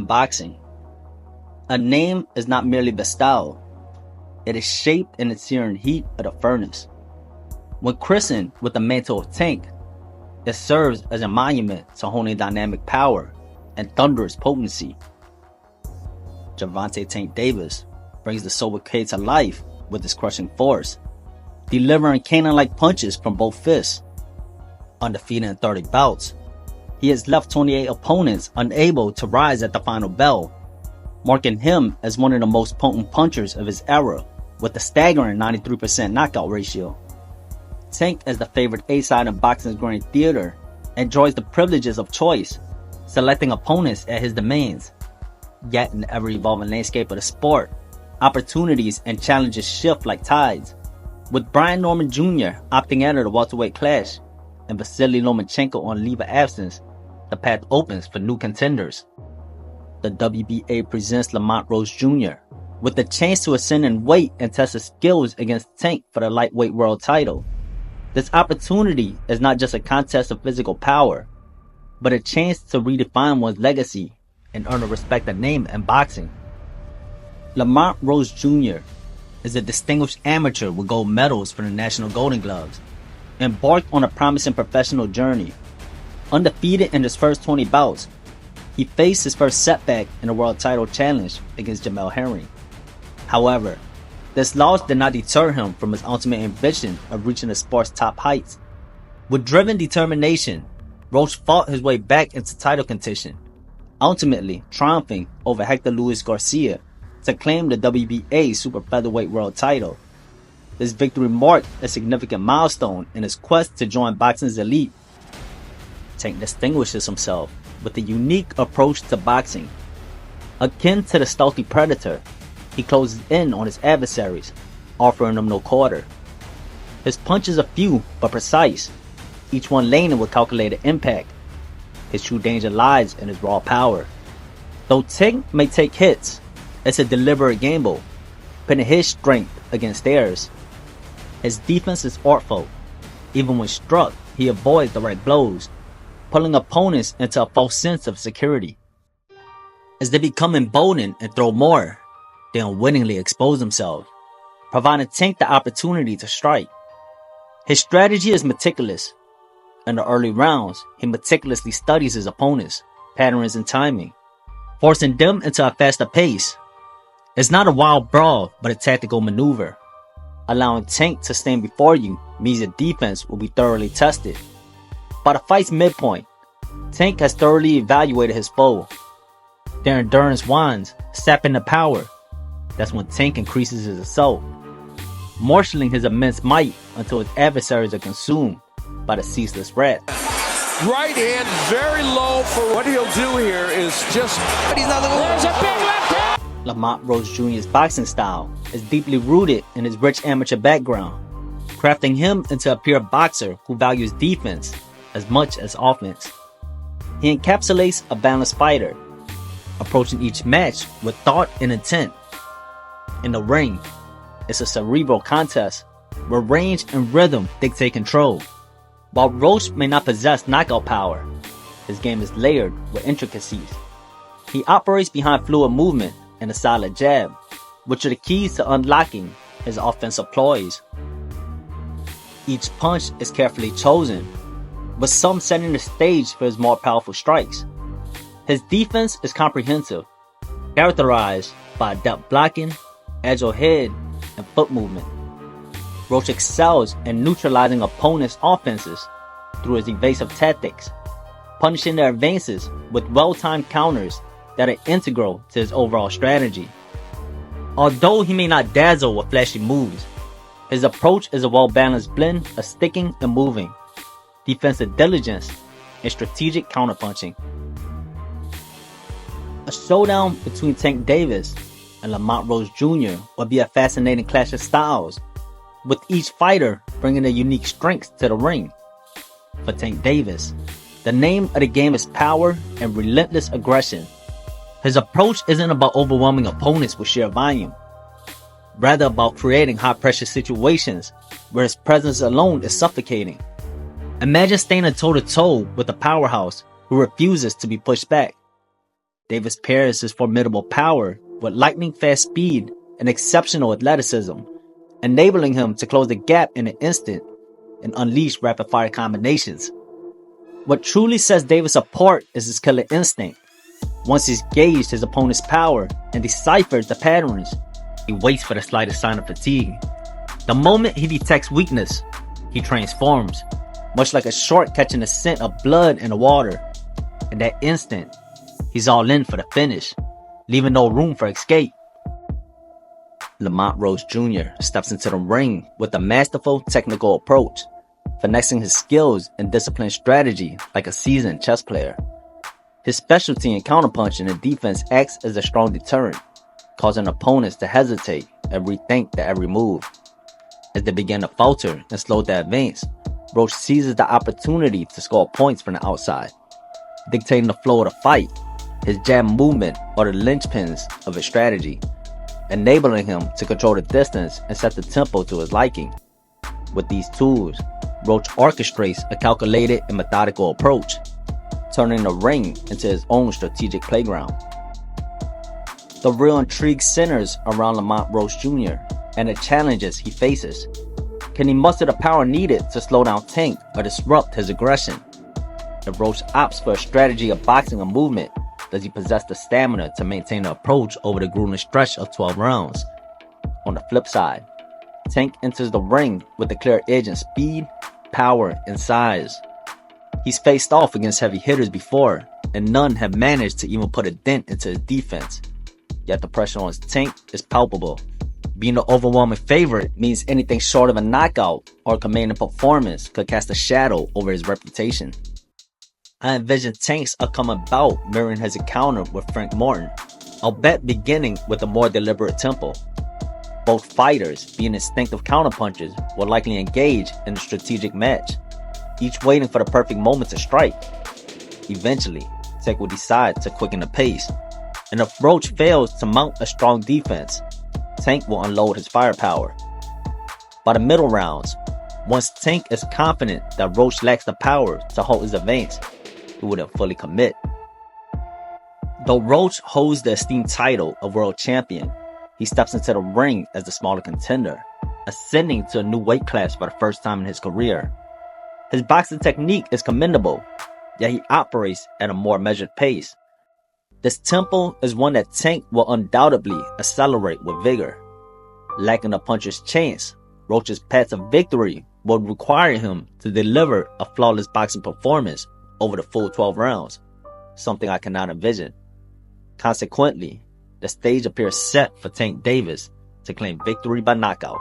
in boxing. A name is not merely bestowed, it is shaped in the searing heat of the furnace. When christened with the mantle of Tank, it serves as a monument to holding dynamic power and thunderous potency. Gervonta Tank Davis brings the sobriquet to life with his crushing force, delivering cannon-like punches from both fists. Undefeated in 30 bouts, he has left 28 opponents unable to rise at the final bell, marking him as one of the most potent punchers of his era with a staggering 93% knockout ratio. Tank, as the favorite A-side in boxing's growing theater, enjoys the privileges of choice, selecting opponents at his demands. Yet in the ever-evolving landscape of the sport, opportunities and challenges shift like tides. With Brian Norman Jr. opting out of the welterweight clash and Vasily Lomachenko on leave of absence, the path opens for new contenders. The WBA presents Lamont Roach Jr. with the chance to ascend in weight and test his skills against Tank for the lightweight world title. This opportunity is not just a contest of physical power, but a chance to redefine one's legacy and earn a respected name in boxing. Lamont Roach Jr. is a distinguished amateur with gold medals for the National Golden Gloves, embarked on a promising professional journey. Undefeated in his first 20 bouts, he faced his first setback in a world title challenge against Jamel Herring. However, this loss did not deter him from his ultimate ambition of reaching the sport's top heights. With driven determination, Roach fought his way back into title contention, ultimately triumphing over Hector Luis Garcia to claim the WBA super featherweight world title. This victory marked a significant milestone in his quest to join boxing's elite. Tank distinguishes himself with a unique approach to boxing. Akin to the stealthy predator, he closes in on his adversaries, offering them no quarter. His punches are few but precise, each one landing with calculated impact. His true danger lies in his raw power. Though Tank may take hits, it's a deliberate gamble, pitting his strength against theirs. His defense is artful. Even when struck, he avoids the right blows, pulling opponents into a false sense of security. As they become emboldened and throw more, they unwittingly expose themselves, providing Tank the opportunity to strike. His strategy is meticulous. In the early rounds, he meticulously studies his opponents, patterns and timing, forcing them into a faster pace. It's not a wild brawl, but a tactical maneuver. Allowing Tank to stand before you means your defense will be thoroughly tested. By the fight's midpoint, Tank has thoroughly evaluated his foe. Their endurance winds, sapping the power. That's when Tank increases his assault, marshalling his immense might until his adversaries are consumed by the ceaseless wrath. Right hand very low for what he'll do here is just... There's a big left hand! Lamont Roach Jr.'s boxing style is deeply rooted in his rich amateur background, crafting him into a pure boxer who values defense as much as offense. He encapsulates a balanced fighter, approaching each match with thought and intent. In the ring, it's a cerebral contest where range and rhythm dictate control. While Roach may not possess knockout power, his game is layered with intricacies. He operates behind fluid movement and a solid jab, which are the keys to unlocking his offensive ploys. Each punch is carefully chosen, with some setting the stage for his more powerful strikes. His defense is comprehensive, characterized by adept blocking, agile head, and foot movement. Roach excels in neutralizing opponents' offenses through his evasive tactics, punishing their advances with well-timed counters that are integral to his overall strategy. Although he may not dazzle with flashy moves, his approach is a well-balanced blend of sticking and moving, defensive diligence, and strategic counterpunching. A showdown between Tank Davis and Lamont Roach Jr. will be a fascinating clash of styles, with each fighter bringing their unique strengths to the ring. For Tank Davis, the name of the game is power and relentless aggression. His approach isn't about overwhelming opponents with sheer volume, rather about creating high-pressure situations where his presence alone is suffocating. Imagine standing toe-to-toe with a powerhouse who refuses to be pushed back. Davis pairs his formidable power with lightning-fast speed and exceptional athleticism, enabling him to close the gap in an instant and unleash rapid-fire combinations. What truly sets Davis apart is his killer instinct. Once he's gauged his opponent's power and deciphered the patterns, he waits for the slightest sign of fatigue. The moment he detects weakness, he transforms, much like a shark catching the scent of blood in the water. In that instant, he's all in for the finish, leaving no room for escape. Lamont Roach Jr. steps into the ring with a masterful technical approach, finessing his skills and disciplined strategy like a seasoned chess player. His specialty in counterpunching and defense acts as a strong deterrent, causing opponents to hesitate and rethink their every move. As they begin to falter and slow their advance, Roach seizes the opportunity to score points from the outside, dictating the flow of the fight. His jab movement are the linchpins of his strategy, enabling him to control the distance and set the tempo to his liking. With these tools, Roach orchestrates a calculated and methodical approach, turning the ring into his own strategic playground. The real intrigue centers around Lamont Roach Jr. and the challenges he faces. Can he muster the power needed to slow down Tank or disrupt his aggression? If Roach opts for a strategy of boxing or movement, does he possess the stamina to maintain the approach over the grueling stretch of 12 rounds? On the flip side, Tank enters the ring with a clear edge in speed, power, and size. He's faced off against heavy hitters before, and none have managed to even put a dent into his defense. Yet the pressure on his Tank is palpable. Being the overwhelming favorite means anything short of a knockout or commanding performance could cast a shadow over his reputation. I envision Tank's upcoming bout mirroring his encounter with Frank Morton, albeit beginning with a more deliberate tempo. Both fighters, being instinctive counterpunchers, will likely engage in a strategic match, each waiting for the perfect moment to strike. Eventually, Tank will decide to quicken the pace, and if Roach fails to mount a strong defense, Tank will unload his firepower. By the middle rounds, once Tank is confident that Roach lacks the power to halt his advance, he wouldn't fully commit. Though Roach holds the esteemed title of world champion, he steps into the ring as the smaller contender, ascending to a new weight class for the first time in his career. His boxing technique is commendable, yet he operates at a more measured pace. This tempo is one that Tank will undoubtedly accelerate with vigor. Lacking a puncher's chance, Roach's path to victory would require him to deliver a flawless boxing performance over the full 12 rounds, something I cannot envision. Consequently, the stage appears set for Tank Davis to claim victory by knockout.